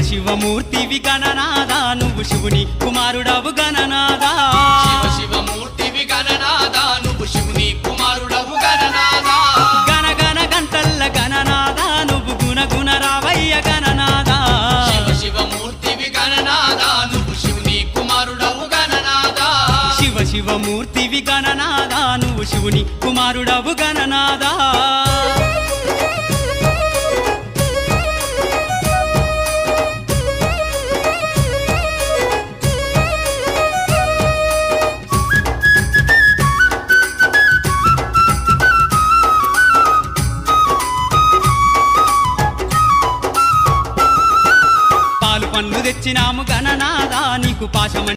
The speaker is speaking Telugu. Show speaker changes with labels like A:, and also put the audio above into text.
A: శివమూర్తివి గణనాదా నువ్వు శివుని కుమారుడవు గణనాదా
B: శివమూర్తివి గణనాదా నువ్వు శివుని కుమారుడవు గణనాదా
A: గణగణ గంటల్ల గణనాదా నువ్వు గుణగుణ రావయ్య గణనాదా
B: శివమూర్తివి గణనాదా నువ్వు శివుని కుమారుడవు గణనాదా
A: శివమూర్తివి గణనాదా నువ్వు శివుని కుమారుడవు గణనాదా పాలు పండ్లు తెచ్చినాము గణనాదా నీకు పాశం